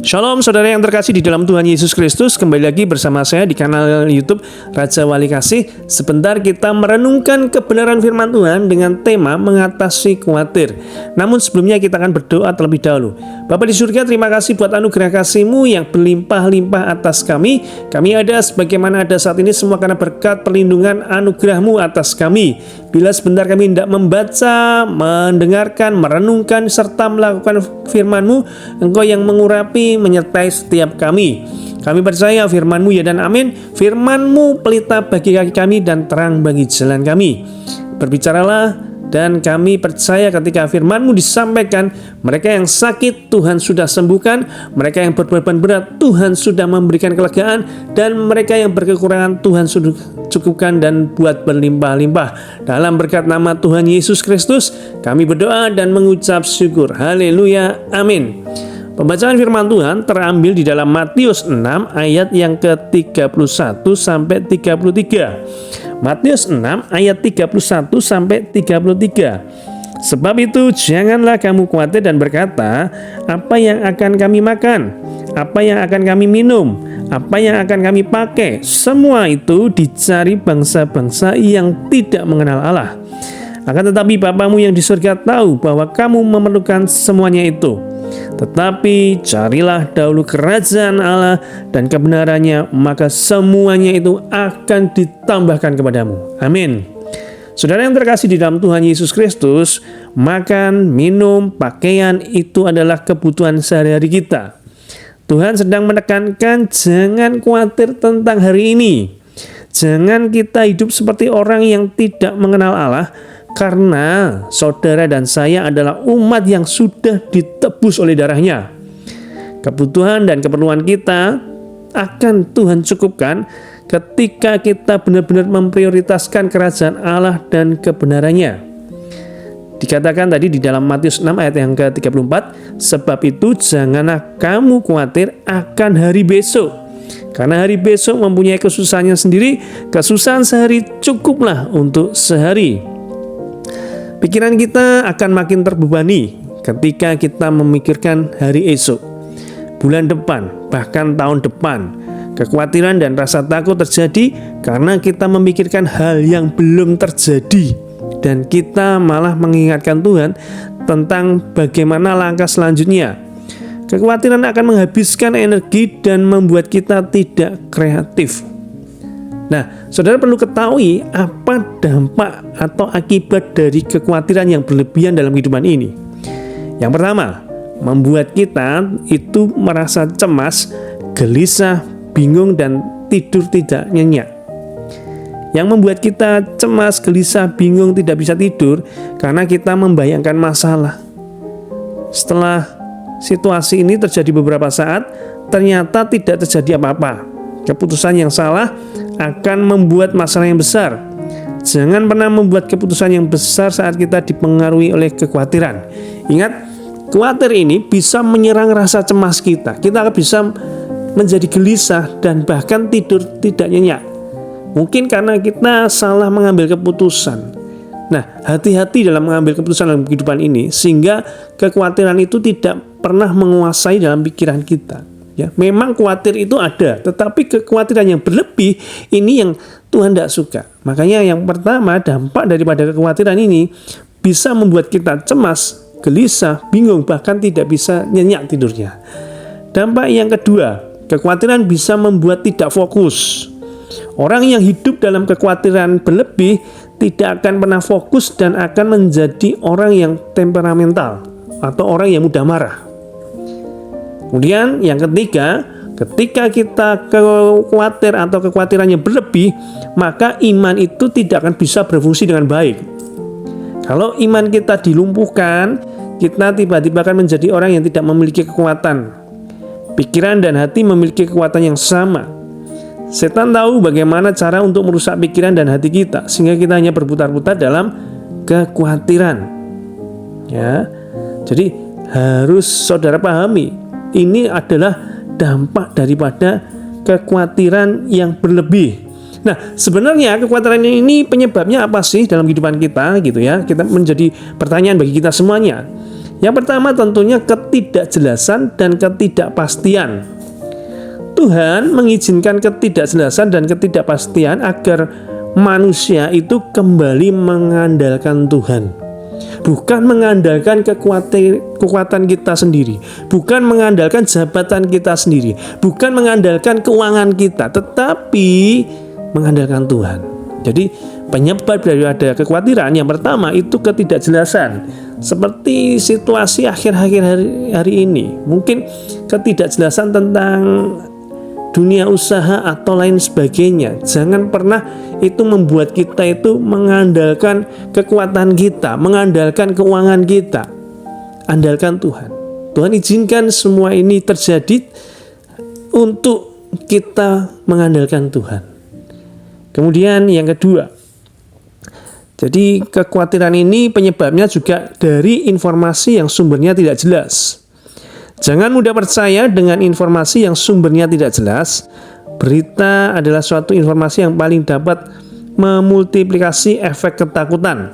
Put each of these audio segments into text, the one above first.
Shalom saudara yang terkasih di dalam Tuhan Yesus Kristus. Kembali lagi bersama saya di kanal YouTube Raja Wali Kasih. Sebentar kita merenungkan kebenaran firman Tuhan dengan tema mengatasi khawatir. Namun sebelumnya kita akan berdoa terlebih dahulu. Bapa di surga, terima kasih buat anugerah kasih-Mu yang berlimpah-limpah atas kami. Kami ada sebagaimana ada saat ini semua karena berkat perlindungan anugerah-Mu atas kami. Bila sebentar kami tidak membaca, mendengarkan, merenungkan, serta melakukan firman-Mu, Engkau yang mengurapi, menyertai setiap kami. Kami percaya firman-Mu ya dan amin. Firman-Mu pelita bagi kaki kami dan terang bagi jalan kami. Berbicaralah dan kami percaya ketika firman-Mu disampaikan, mereka yang sakit Tuhan sudah sembuhkan, mereka yang berbeban berat Tuhan sudah memberikan kelegaan, dan mereka yang berkekurangan Tuhan sudah cukupkan dan buat berlimpah-limpah. Dalam berkat nama Tuhan Yesus Kristus kami berdoa dan mengucap syukur. Haleluya, amin. Pembacaan firman Tuhan terambil di dalam Matius 6 ayat yang ke-31 sampai 33. Matius 6 ayat 31 sampai 33. Sebab itu janganlah kamu khawatir dan berkata, apa yang akan kami makan? Apa yang akan kami minum? Apa yang akan kami pakai? Semua itu dicari bangsa-bangsa yang tidak mengenal Allah. Akan tetapi Bapamu yang di surga tahu bahwa kamu memerlukan semuanya itu. Tetapi carilah dahulu kerajaan Allah dan kebenarannya, maka semuanya itu akan ditambahkan kepadamu. Amin. Saudara yang terkasih di dalam Tuhan Yesus Kristus, makan, minum, pakaian itu adalah kebutuhan sehari-hari kita. Tuhan sedang menekankan jangan khawatir tentang hari ini. Jangan kita hidup seperti orang yang tidak mengenal Allah, karena saudara dan saya adalah umat yang sudah ditebus oleh darahnya. Kebutuhan dan keperluan kita akan Tuhan cukupkan ketika kita benar-benar memprioritaskan kerajaan Allah dan kebenarannya. Dikatakan tadi di dalam Matius 6 ayat yang ke-34, sebab itu janganlah kamu khawatir akan hari besok, karena hari besok mempunyai kesusahannya sendiri. Kesusahan sehari cukuplah untuk sehari. Pikiran kita akan makin terbebani ketika kita memikirkan hari esok, bulan depan, bahkan tahun depan. Kekhawatiran dan rasa takut terjadi karena kita memikirkan hal yang belum terjadi, dan kita malah mengingatkan Tuhan tentang bagaimana langkah selanjutnya. Kekhawatiran akan menghabiskan energi dan membuat kita tidak kreatif. Nah, saudara perlu ketahui apa dampak atau akibat dari kekhawatiran yang berlebihan dalam kehidupan ini. Yang pertama, membuat kita itu merasa cemas, gelisah, bingung, dan tidur tidak nyenyak. Yang membuat kita cemas, gelisah, bingung, tidak bisa tidur karena kita membayangkan masalah. Setelah situasi ini terjadi beberapa saat, ternyata tidak terjadi apa-apa. Keputusan yang salah akan membuat masalah yang besar. Jangan pernah membuat keputusan yang besar saat kita dipengaruhi oleh kekhawatiran. Ingat, khawatir ini bisa menyerang rasa cemas kita. Kita bisa menjadi gelisah dan bahkan tidur tidak nyenyak. Mungkin karena kita salah mengambil keputusan. Nah, hati-hati dalam mengambil keputusan dalam kehidupan ini, sehingga kekhawatiran itu tidak pernah menguasai dalam pikiran kita. Ya, memang khawatir itu ada, tetapi kekhawatiran yang berlebih ini yang Tuhan tidak suka. Makanya yang pertama, dampak daripada kekhawatiran ini bisa membuat kita cemas, gelisah, bingung, bahkan tidak bisa nyenyak tidurnya. Dampak yang kedua, kekhawatiran bisa membuat tidak fokus. Orang yang hidup dalam kekhawatiran berlebih tidak akan pernah fokus dan akan menjadi orang yang temperamental atau orang yang mudah marah. Kemudian yang ketiga, ketika kita khawatir atau kekhawatirannya berlebih, maka iman itu tidak akan bisa berfungsi dengan baik. Kalau iman kita dilumpuhkan, kita tiba-tiba akan menjadi orang yang tidak memiliki kekuatan. Pikiran dan hati memiliki kekuatan yang sama. Setan tahu bagaimana cara untuk merusak pikiran dan hati kita, sehingga kita hanya berputar-putar dalam kekhawatiran. Ya, jadi harus saudara pahami, ini adalah dampak daripada kekhawatiran yang berlebih. Nah, sebenarnya kekhawatiran ini penyebabnya apa sih dalam kehidupan kita gitu ya? Kita menjadi pertanyaan bagi kita semuanya. Yang pertama tentunya ketidakjelasan dan ketidakpastian. Tuhan mengizinkan ketidakjelasan dan ketidakpastian agar manusia itu kembali mengandalkan Tuhan. Bukan mengandalkan kekuatan kita sendiri, bukan mengandalkan jabatan kita sendiri, bukan mengandalkan keuangan kita, tetapi mengandalkan Tuhan. Jadi penyebab dari ada kekhawatiran yang pertama itu ketidakjelasan. Seperti situasi akhir-akhir hari ini, mungkin ketidakjelasan tentang dunia usaha atau lain sebagainya. Jangan pernah itu membuat kita itu mengandalkan kekuatan kita, mengandalkan keuangan kita. Andalkan Tuhan. Tuhan izinkan semua ini terjadi untuk kita mengandalkan Tuhan. Kemudian yang kedua, jadi kekhawatiran ini penyebabnya juga dari informasi yang sumbernya tidak jelas. Jangan mudah percaya dengan informasi yang sumbernya tidak jelas. Berita adalah suatu informasi yang paling dapat memultiplikasi efek ketakutan.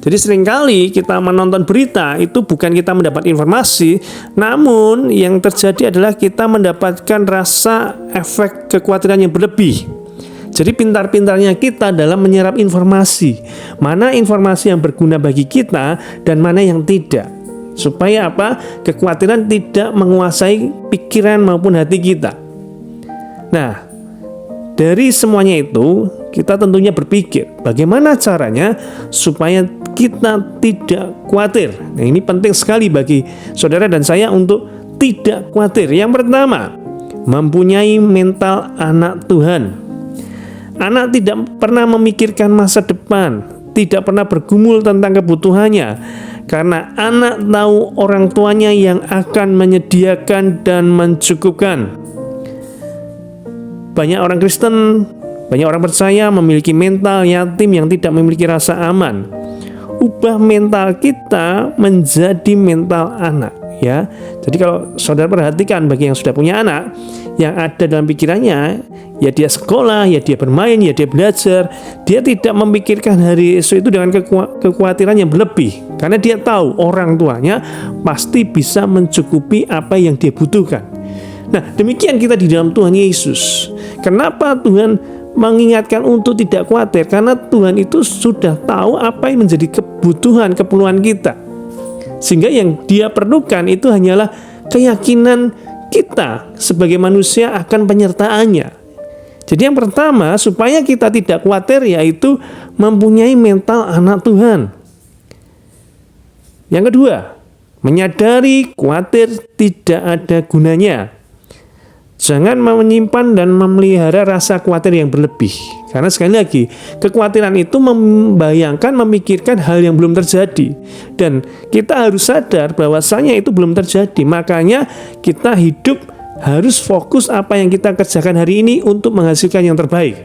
Jadi seringkali kita menonton berita itu bukan kita mendapat informasi, namun yang terjadi adalah kita mendapatkan rasa efek kekhawatiran yang berlebih. Jadi pintar-pintarnya kita dalam menyerap informasi. Mana informasi yang berguna bagi kita dan mana yang tidak. Supaya apa? Kekhawatiran tidak menguasai pikiran maupun hati kita. Nah, dari semuanya itu kita tentunya berpikir bagaimana caranya supaya kita tidak khawatir. Nah, ini penting sekali bagi saudara dan saya untuk tidak khawatir. Yang pertama, mempunyai mental anak Tuhan. Anak tidak pernah memikirkan masa depan, tidak pernah bergumul tentang kebutuhannya. Karena anak tahu orang tuanya yang akan menyediakan dan mencukupkan. Banyak orang Kristen, banyak orang percaya memiliki mental yatim yang tidak memiliki rasa aman. Ubah mental kita menjadi mental anak, ya. Jadi kalau saudara perhatikan bagi yang sudah punya anak, yang ada dalam pikirannya ya dia sekolah, ya dia bermain, ya dia belajar. Dia tidak memikirkan hari esok itu dengan kekhawatiran yang berlebih. Karena dia tahu orang tuanya pasti bisa mencukupi apa yang dia butuhkan. Nah, demikian kita di dalam Tuhan Yesus. Kenapa Tuhan mengingatkan untuk tidak khawatir? Karena Tuhan itu sudah tahu apa yang menjadi kebutuhan kita. Sehingga yang dia perlukan itu hanyalah keyakinan kita sebagai manusia akan penyertaannya. Jadi yang pertama, supaya kita tidak khawatir, yaitu mempunyai mental anak Tuhan. Yang kedua, menyadari khawatir tidak ada gunanya. Jangan menyimpan dan memelihara rasa khawatir yang berlebih. Karena sekali lagi, kekhawatiran itu membayangkan, memikirkan hal yang belum terjadi. Dan kita harus sadar bahwasanya itu belum terjadi. Makanya kita hidup harus fokus apa yang kita kerjakan hari ini untuk menghasilkan yang terbaik.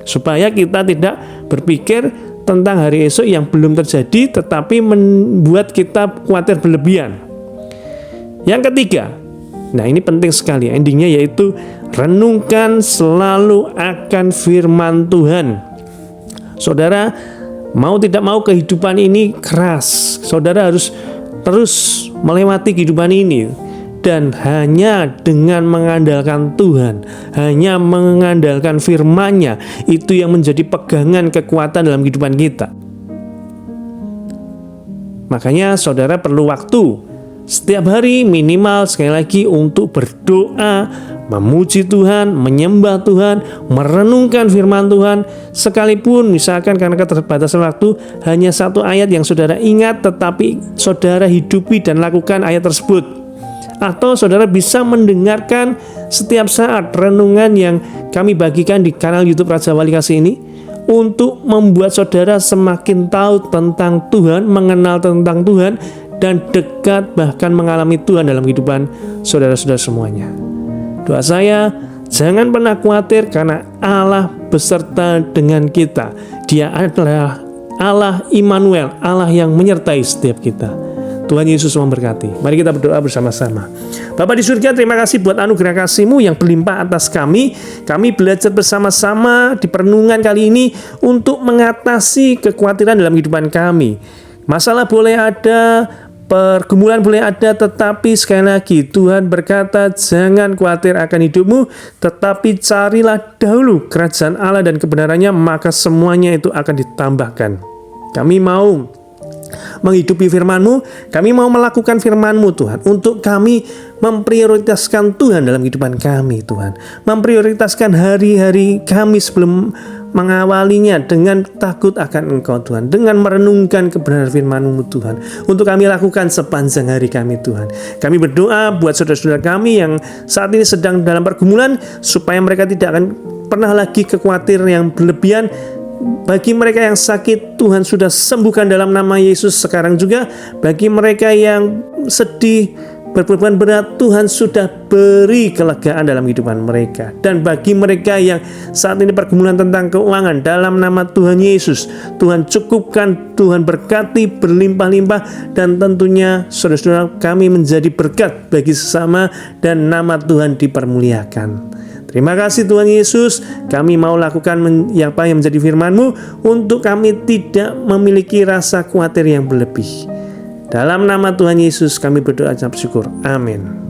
Supaya kita tidak berpikir tentang hari esok yang belum terjadi, tetapi membuat kita khawatir berlebihan. Yang ketiga, nah ini penting sekali endingnya, yaitu renungkan selalu akan firman Tuhan. Saudara, mau tidak mau kehidupan ini keras. Saudara harus terus melewati kehidupan ini. Dan hanya dengan mengandalkan Tuhan, hanya mengandalkan firman-Nya, itu yang menjadi pegangan kekuatan dalam kehidupan kita. Makanya saudara perlu waktu setiap hari minimal sekali lagi untuk berdoa, memuji Tuhan, menyembah Tuhan, merenungkan firman Tuhan. Sekalipun misalkan karena keterbatasan waktu hanya satu ayat yang saudara ingat, tetapi saudara hidupi dan lakukan ayat tersebut. Atau saudara bisa mendengarkan setiap saat renungan yang kami bagikan di kanal YouTube Raja Wali Kasih ini, untuk membuat saudara semakin tahu tentang Tuhan, mengenal tentang Tuhan, dan dekat bahkan mengalami Tuhan dalam kehidupan saudara-saudara semuanya. Doa saya, jangan pernah khawatir karena Allah beserta dengan kita. Dia adalah Allah Immanuel, Allah yang menyertai setiap kita. Tuhan Yesus memberkati. Mari kita berdoa bersama-sama. Bapa di surga, terima kasih buat anugerah kasih-Mu yang berlimpah atas kami. Kami belajar bersama-sama di perenungan kali ini untuk mengatasi kekhawatiran dalam kehidupan kami. Masalah boleh ada, pergumulan boleh ada, tetapi sekali lagi Tuhan berkata, jangan khawatir akan hidupmu, tetapi carilah dahulu kerajaan Allah dan kebenarannya, maka semuanya itu akan ditambahkan. Kami mau menghidupi firman-Mu, kami mau melakukan firman-Mu Tuhan, untuk kami memprioritaskan Tuhan dalam kehidupan kami Tuhan, memprioritaskan hari-hari kami sebelum mengawalinya dengan takut akan Engkau Tuhan, dengan merenungkan kebenaran firman-Mu Tuhan, untuk kami lakukan sepanjang hari kami Tuhan. Kami berdoa buat saudara-saudara kami yang saat ini sedang dalam pergumulan, supaya mereka tidak akan pernah lagi kekhawatiran yang berlebihan. Bagi mereka yang sakit, Tuhan sudah sembuhkan dalam nama Yesus. Sekarang juga bagi mereka yang sedih, berbeban berat, Tuhan sudah beri kelegaan dalam kehidupan mereka. Dan bagi mereka yang saat ini pergumulan tentang keuangan, dalam nama Tuhan Yesus, Tuhan cukupkan, Tuhan berkati berlimpah-limpah, dan tentunya saudara-saudara kami menjadi berkat bagi sesama, dan nama Tuhan dipermuliakan. Terima kasih Tuhan Yesus, kami mau lakukan yang menjadi firman-Mu, untuk kami tidak memiliki rasa khawatir yang berlebih. Dalam nama Tuhan Yesus kami berdoa dan bersyukur. Amin.